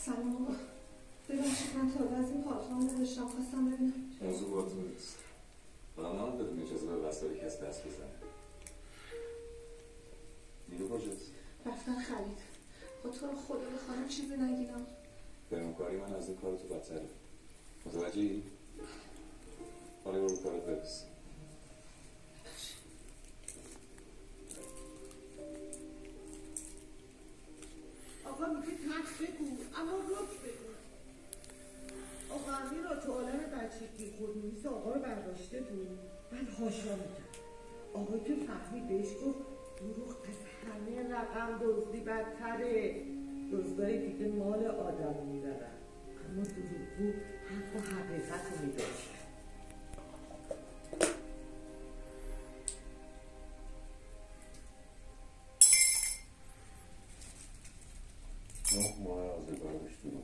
سلام آقا. ببخشید من تا از این پارتمان نداشتم، خواستم ببینم موضوع باتون نیست. من بدون اجازه به وسایل کس دست بزنه. نیرو کجاست؟ رفتن خرید. خب تو رو خدا به خانم چیزی نگیرم. پیمانکاری من از این کار تو بدتره. متوجهی؟ حالا برو کارت برس. آقا میگه تخت بگو اما رک بگو. آقا امیر را تو عالم بچگی خود میز آقا رو برداشته بود. من هاشا میگم آقا که فهمید بهش گفت دروغ از همه رقم دزدی بدتره. دزدای دیگه مال آدم میبرن، اما دروغگو حق و حقیقت رو میداشت. 9 ماه از این کار داشتی.